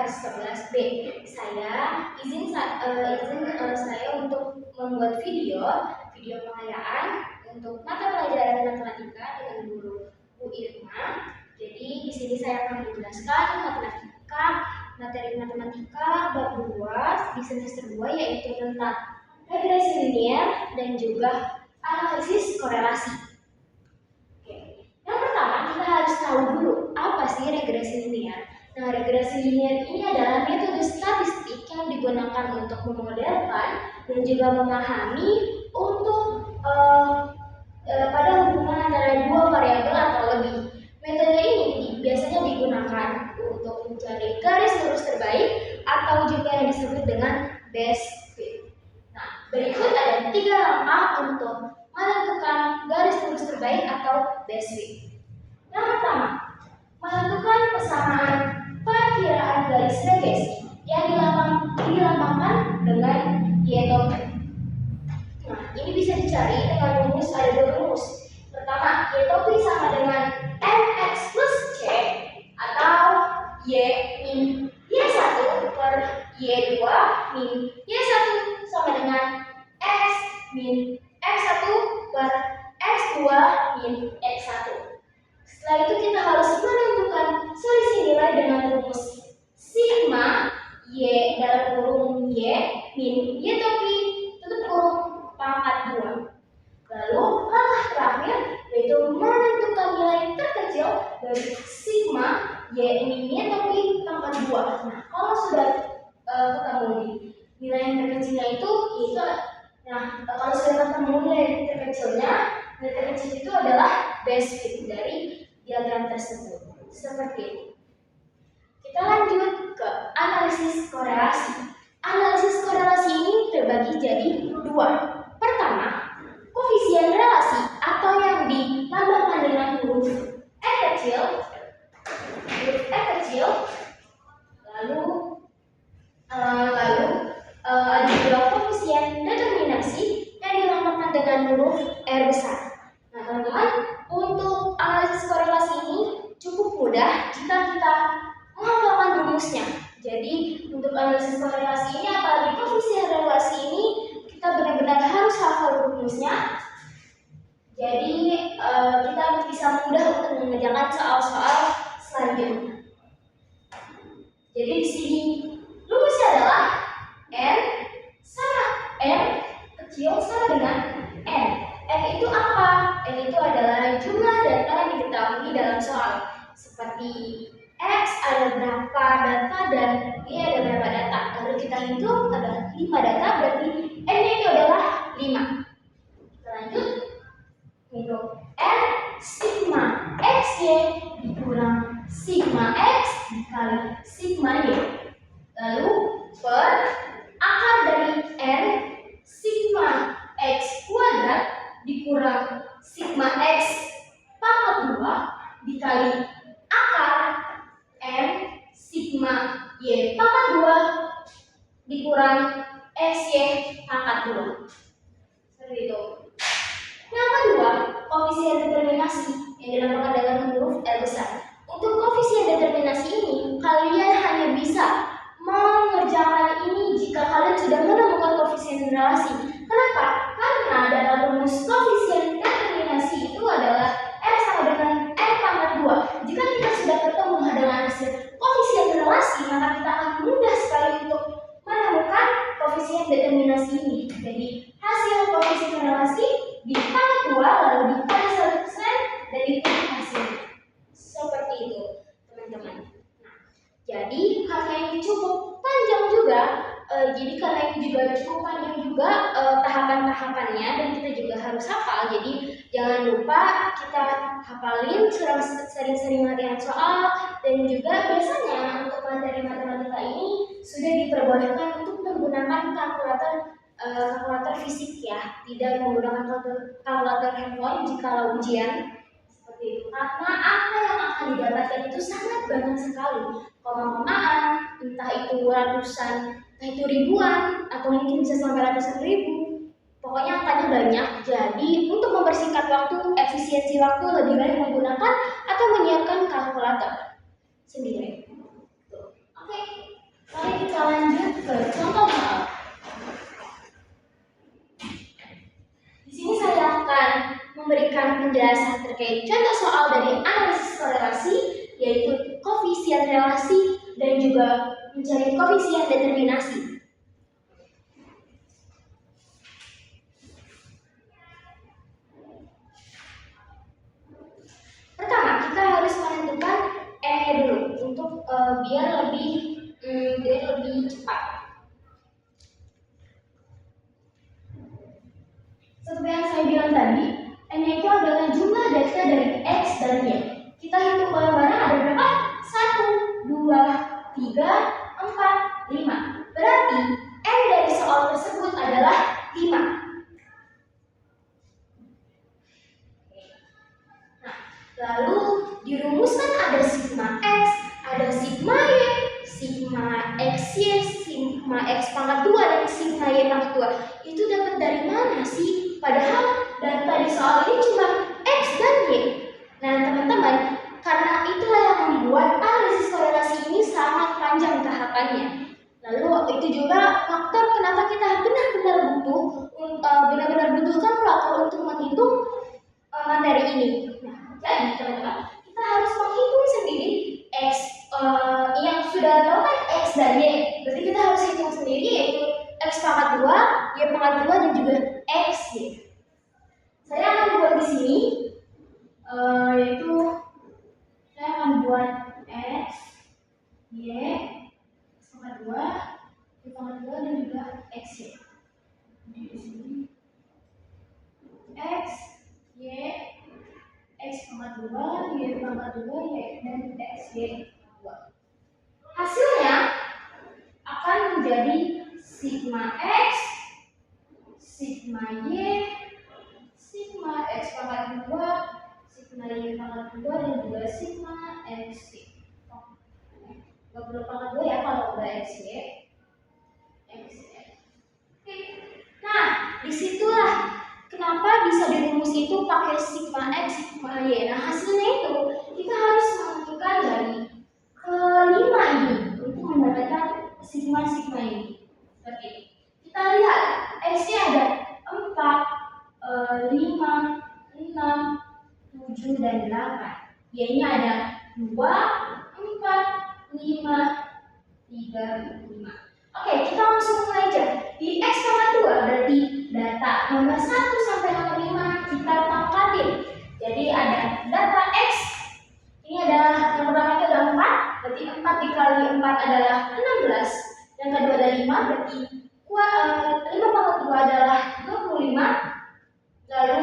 kelas 11B. Saya izin saya untuk membuat video pengayaan untuk mata pelajaran matematika dengan guru Bu Irma. Jadi di sini saya akan menjelaskan materi matematika bab 2 di semester 2, yaitu tentang regresi linier dan juga analisis korelasi. Yang pertama, kita harus tahu dulu apa sih regresi linier. Nah, regresi linier ini adalah metode statistik yang digunakan untuk memodelkan dan juga memahami untuk pada hubungan antara dua variabel atau lebih. Metode ini biasanya digunakan untuk mencari garis lurus terbaik atau juga yang disebut dengan best fit. Nah, berikut ada 3 langkah untuk menentukan garis lurus terbaik atau best fit. Yang pertama, menentukan persamaan perkiraan garis regresi yang dilambangkan dengan Y topi. Nah, ini bisa dicari dengan rumus, ada 2 rumus. Pertama, Y topi sama dengan MX plus C atau Y min Y1 per Y2 min Y1 sama dengan X min X1 per X2 min X1. Setelah itu kita harus menentukan selisih nilai dengan rumus sigma Y dalam kurung Y min Y topi tutup kurung pangkat 2. Lalu langkah terakhir yaitu menentukan nilai terkecil dari sigma Y min Y topi pangkat 2. Nah, kalau sudah ketemu nilai yang terkecilnya itu kalau sudah ketemu nilai terkecil itu adalah best fit dari diagram tersebut. Seperti itu. Kita lanjut ke analisis korelasi. Analisis korelasi ini terbagi jadi 2. Pertama, koefisien relasi atau yang dilambangkan dengan huruf E kecil, lalu ada juga koefisien determinasi yang dilambangkan dengan huruf R besar. Nah, teman-teman, untuk analisis korelasi ini cukup mudah jika kita menghafalkan rumusnya. Jadi, untuk analisis korelasi ini, apalagi koefisien relasi ini, kita benar-benar harus hafal rumusnya. Jadi, kita bisa mudah untuk mengerjakan soal-soal selanjutnya. Jadi, di sini rumusnya adalah N kecil sama dengan N. N itu apa? N itu adalah jumlah data yang diketahui dalam soal. Seperti X ada berapa data dan Y ada berapa data. Lalu kita hitung ada 5 data, berarti N itu adalah 5. Kita lanjut. Hitung N sigma XY dikurang sigma X dikali sigma Y. Lalu per akar dari N sigma X kuadrat dikurang sigma X pangkat 2 dikali akar N sigma Y pangkat 2 dikurang XY pangkat 2. Seperti itu. Yang kedua, koefisien determinasi yang dilambangkan dengan huruf L besar. Untuk koefisien determinasi ini, kalian hanya bisa mengerjakan ini jika kalian sudah menemukan koefisien relasi. Kenapa? Karena dalam rumus koefisien determinasi itu adalah R sama dengan N pangkat 2. Jika kita sudah ketemu dengan hasil koefisien relasi, maka kita akan mudah sekali untuk menemukan koefisien determinasi ini. Jadi, hasil koefisien relasi di pangkat 2 lalu dikali 1% dan itu hasilnya. Seperti itu, teman-teman. Nah, jadi karena ini cukup panjang juga, tahapan-tahapannya dan kita juga harus hafal. Jadi jangan lupa kita hafalin, sering-sering latihan soal, dan juga biasanya untuk materi matematika ini sudah diperbolehkan untuk menggunakan kalkulator fisik ya, tidak menggunakan kalkulator handphone jika ujian. Seperti itu. Karena apa yang akan didapatkan itu sangat banyak sekali. Koma-komaan, entah itu ratusan, entah itu ribuan, atau mungkin bisa sampai ratusan ribu. Pokoknya angkanya banyak. Jadi untuk mempersingkat waktu, efisiensi waktu lebih baik menggunakan atau menyiapkan kalkulator sendiri. Oke. Mari kita lanjut ke contoh soal. Di sini saya akan memberikan penjelasan terkait contoh soal dari analisis korelasi, yaitu koefisien relasi dan juga mencari koefisien determinasi. Pertama, kita harus menentukan n-nya dulu untuk biar lebih cepat. Seperti yang saya bilang tadi, n-nya itu adalah jumlah data dari x dan y. Kita hitung bareng-bareng ada berapa? 1, 2, 3, 4, 5. Berarti n dari soal tersebut adalah 5. Lalu dirumuskan ada sigma x, ada sigma y, sigma xy, sigma x pangkat 2 dan sigma y pangkat 2. Itu dapat dari mana sih? Padahal data di soal ini cuma x dan y. Nah teman-teman, karena itulah yang membuat analisis korelasi ini sangat panjang tahapannya. Lalu itu juga faktor kenapa kita benar-benar butuh kalkulator untuk menghitung materi ini. Jadi teman-teman, kita harus menghitung sendiri x yang sudah tahu kan x dan y. Berarti kita harus hitung sendiri yaitu x pangkat 2, y pangkat 2 dan juga x y. Saya akan buat di sini yaitu saya akan buat x, y, x pangkat 2, y pangkat 2 dan juga x y. Jadi di sini x, y, x pangkat 2, y pangkat 2, y dan x, y 2. Hasilnya akan menjadi sigma x, sigma y, sigma x pangkat 2, sigma y pangkat 2 dan juga sigma x y. Gak perlu pangkat 2 ya kalau udah x y. Oke. Nah, disitulah kenapa bisa dirumus itu pakai sigma x, sigma y. Nah, hasilnya itu kita harus menentukan dari kelima ini untuk mendapatkan sigma ini. Seperti ini. Kita lihat x-nya ada 4, 5, 6, 7 dan 8. Y-nya ada 2, 4, 5, 3, 5. Oke, kita langsung mulai aja. Di x pangkat 2 berarti data nomor 1 sampai nomor 5 kita pangkatin. Jadi ada data x. Ini ada yang pertama itu ada 4, berarti 4 dikali 4 adalah 16. Yang kedua ada 5, berarti 5 pangkat 2 adalah 25. Lalu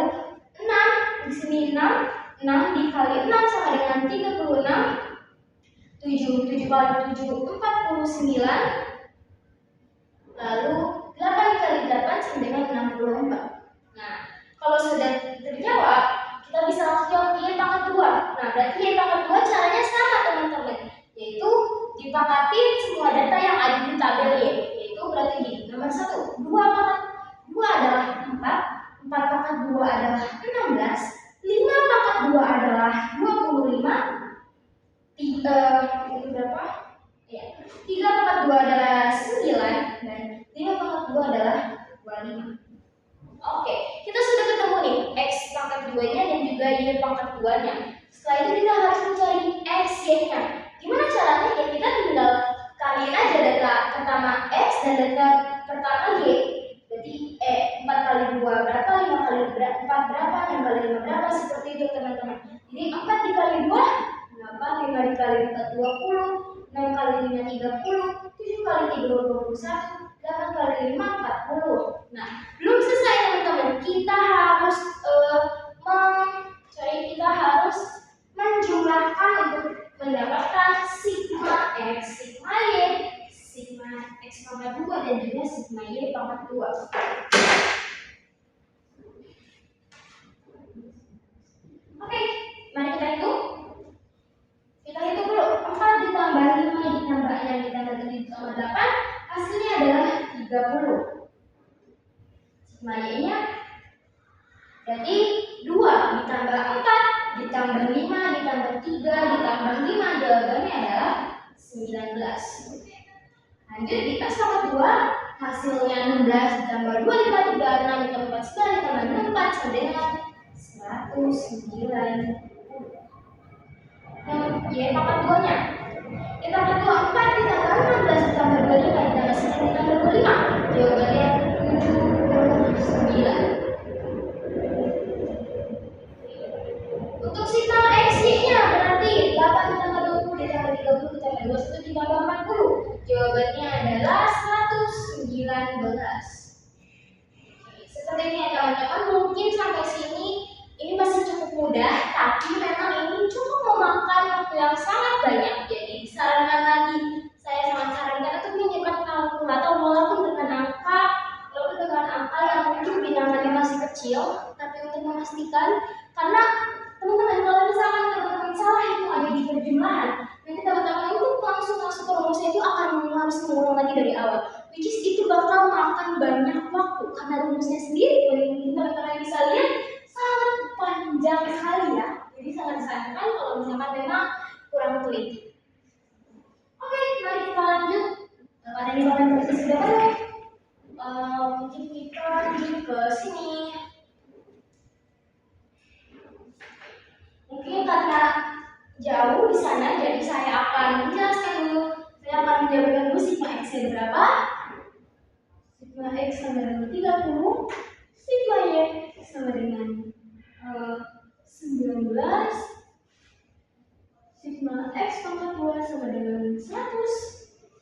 6, di sini 6 dikali 6 sama dengan 36. 7 kali 7, 49. Lalu 8 dikali 8 sama dengan 64. Nah, kalau sudah terjawab, kita bisa langsung jawab Y pangkat 2. Nah, berarti Y pangkat 2 caranya sama teman-teman, yaitu dipangkatin semua data yang ada di tabel Y. Yaitu berarti gini, nomor 1, 2 pangkat 2 adalah 4, 4 pangkat 2 adalah 16, 5 pangkat 2 adalah 25, 3 berapa? Ya, 3 pangkat 2 adalah 9 dan 5 pangkat 2 adalah 25. Oke, kita sudah ketemu nih x pangkat 2-nya dan juga y pangkat 2-nya. Setelah itu kita harus mencari x, y-nya. Gimana caranya? Ya kita tinggal kaliin aja data pertama x dan data pertama y. Jadi 4 kali 2 berapa, 5 kali 4 berapa, 6 kali 5 berapa, seperti itu teman-teman. Jadi 4 dikali 2 8, 5 dikali 4 20, 6 kali 5 30, 7 kali 3 21, 8 kali 5 40. Nah, belum selesai teman-teman. Kita harus menjumlahkan untuk mendapatkan sigma x, sigma y, sigma x pangkat 2 dan juga sigma y pangkat 2. Oke, mari kita hitung. Kita hitung dulu. 4 ditambah 5 ditambah 6 ditambah 7 ditambah 8, hasilnya adalah 30. Sigma y-nya jadi 2 ditambah 4 ditambah 5 ditambah 3 ditambah 5, jawabannya adalah 19. Lanjut di X pangkat 2, hasilnya 16 ditambah 2 ditambah 3, 6 ditambah 4, 9 ditambah 6, 4 sama dengan 109. Y pangkat 2-nya. Y pangkat 2, 4 ditambah 16 ditambah 25 ditambah 9 ditambah 25. Jawabannya 79. Untuk sigma X-nya berarti 8 ditambah 20 ditambah 30 ditambah 21 ditambah 40. Jawabannya adalah 119. Seperti ini ya teman-teman, mungkin sampai sini ini masih cukup mudah, tapi memang ini cukup memakan waktu yang sangat banyak. Jadi disarankan lagi, saya sangat sarankan untuk menyiapkan kalkulator walaupun dengan angka yang mungkin bilangannya masih kecil, tapi untuk memastikan, karena teman-teman kalau misalkan teman-teman salah itu ada di perjumlahan, nanti teman-teman itu langsung masuk ke rumusnya itu akan harus mengulang lagi dari awal, which is itu bakal makan banyak waktu karena rumusnya sendiri teman-teman bisa lihat sangat panjang sekali ya. Jadi sangat disayangkan kalau misalkan memang kurang teliti. Oke, mari kita lanjut. Karena ini bahan baku sudah penuh, mungkin kita lanjut ke sini. Mungkin karena jauh di sana, jadi saya akan menjelaskan dulu. Saya akan menjabarkan dulu sigma X-nya berapa. Sigma X sama dengan 30, sigma Y sama dengan 19, sigma X pangkat 2 sama dengan 100.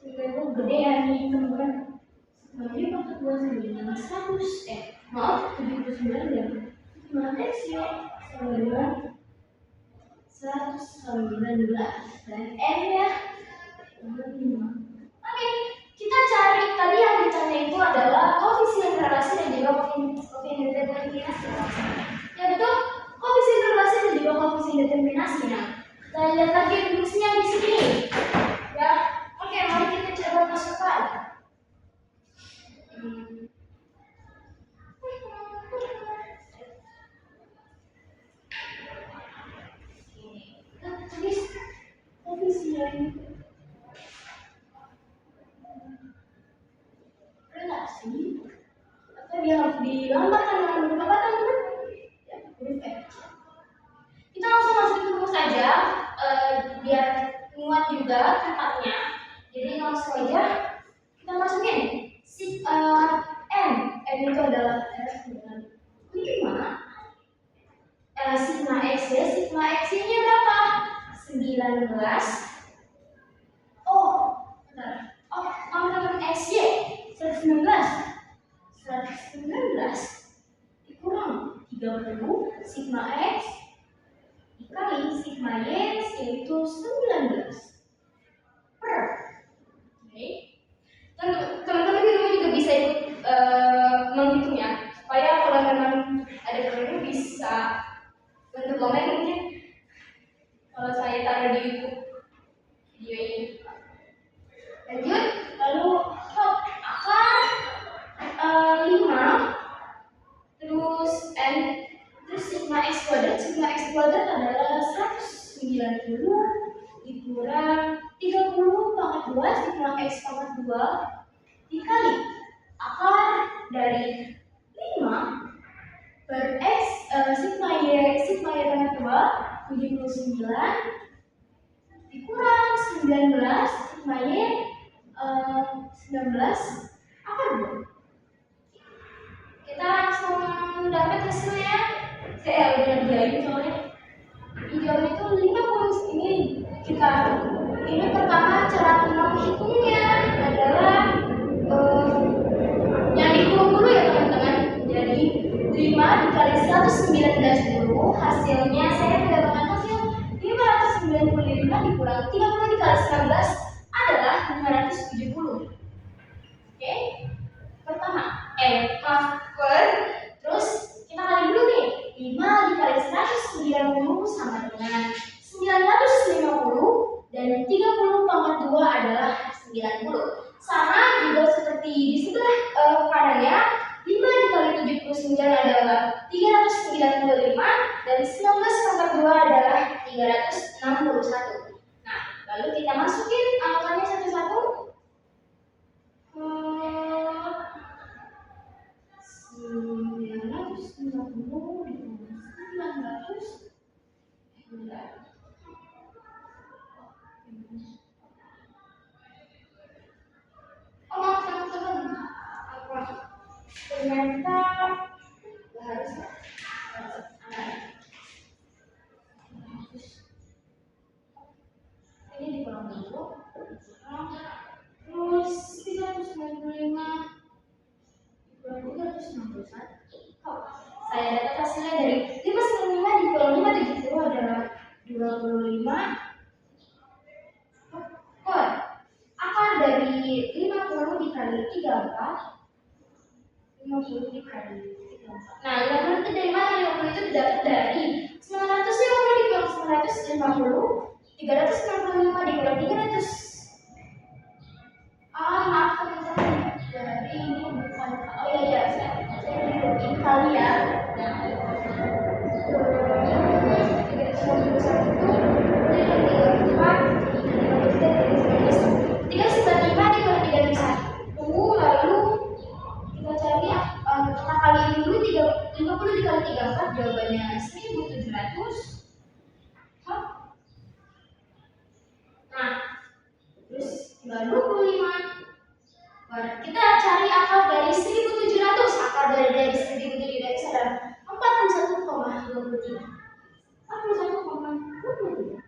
Itu gede ya nih teman-teman. Sigma Y pangkat 2 sama dengan 79 ya. Sigma X Y sama dengan 119 dan N-nya 5. Oke, kita cari tadi yang ditanya itu adalah koefisien relasi dan juga koefisien determinasi. Ya betul, koefisien relasi dan juga koefisien determinasi. Nah, kita lihat lagi rumusnya di sini. Ya, oke, mari kita coba masukkan. Tulis koefisien relasi atau dia harus digambarkan dengan huruf apa teman-teman? Ya, huruf F. Kita langsung masukin rumus saja biar muat juga tempatnya. Jadi langsung aja kita masukin N itu adalah dengan 5. Sigma X ya, sigma X-nya berapa? 19. Bentar. Teman-teman XY 119 dikurang 30 sigma X dikali sigma Y yaitu 19 per. Oke. Teman-teman di rumah juga bisa ikut menghitung ya, supaya kalau memang ada teman-teman bisa bentuk komen mungkin kalau saya taruh di YouTube video ini. Lanjut, lalu akar 5 terus sigma X kuadrat adalah 190 dikurang 30 pangkat 2 sigma X pangkat 2 dikali akar dari 5 per X sigma Y pangkat 2 79 dikurang 19 sigma Y 19 akar 2. Kita langsung dapat hasilnya. Saya udah ngerjain soalnya. Hijaunya itu 50 ini kita. Ini pertama cara menghitungnya adalah yang dikurung dulu ya teman-teman. Jadi 5 dikali 119 dulu. Hasilnya saya mendapatkan hasil 595 dikurang 30 dikali 19 adalah 570. Oke. Pertama, terus kita kali dulu nih. 5 dikali 190 sama dengan 950 dan 30 pangkat 2 adalah 90. Sama juga seperti di sebelah kanannya, 5 dikali 79 adalah 395 dan 19 pangkat 2 adalah 361. Nah, lalu kita masukin angkatannya satu-satu. ternyata nggak harus ini dikurang dulu. Terus 395 dikurang 361. Oh, saya dapat hasilnya dari 595 dikurang 570 adalah 25. Oh, akar dari 50 dikali 34. 50 dikali 34. Nah, 50 itu dari mana? 50 itu didapat dari 950 dikurang 950. 365 dikurang 300. Maaf teman-teman, dari ini bukan. Oh iya, saya bikin kali ya. Nah, 391 dari 34, 395 dikurang 301. Lalu kita cari kita kali dulu 50 dikali 34, jawabannya 1700. Nah, terus 25. Kita cari akar dari 1700. Akar dari 1700 adalah 41,23. 41,23.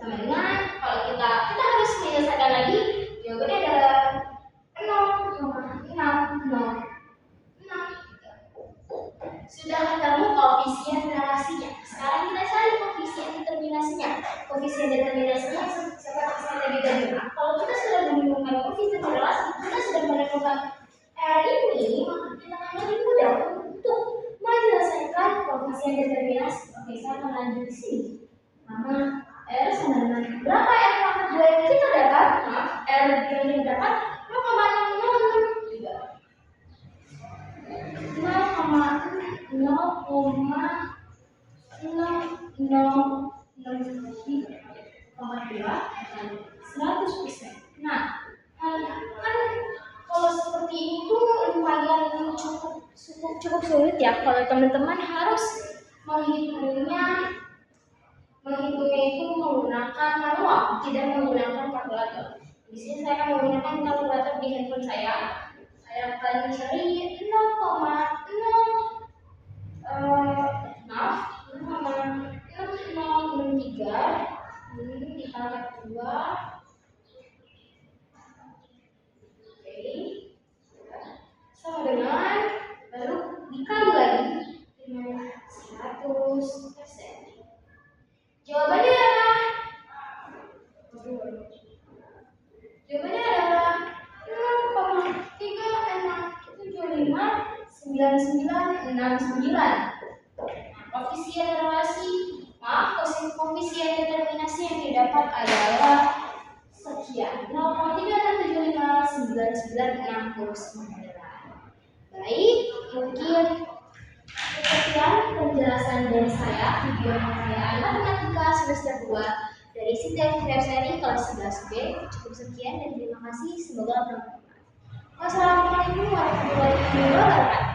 Sama dengan kalau kita harus menyelesaikan lagi, jawabannya adalah 0,606. Sudah ketemu koefisien relasinya. Sekarang kita cari koefisien determinasinya. Koefisien determinasinya seperti saya tadi bilang, kalau kita sudah menemukan koefisien relasi, kita sudah menemukan R ini, maka kita akan lebih mudah untuk menyelesaikan koefisien determinasi. Oke, saya akan lanjut di sini. Nama R sama dengan berapa R pangkat 2 yang kita dapat? Maaf, R yang kita dapat 0,603. 100%. Nah, kan kalau seperti itu lumayan cukup sulit ya. Kalau teman-teman harus menghitungnya itu menggunakan manual, tidak menggunakan kalkulator. Di sini saya akan menggunakan kalkulator di handphone saya. Saya akan mencari 0,603 dipangkat 2. Oke, sama dengan lalu dikali lagi dengan 100%. Jawabannya adalah 0,367999. Koefisien relasi, koefisien determinasi yang didapat adalah sekian, 0,367999. Baik, mungkin sekian penjelasan dari saya, video penilaian matematika semester 2 dari Sitek Seri kelas 11B. Cukup sekian dan terima kasih, semoga bermanfaat. Wassalamualaikum warahmatullahi wabarakatuh.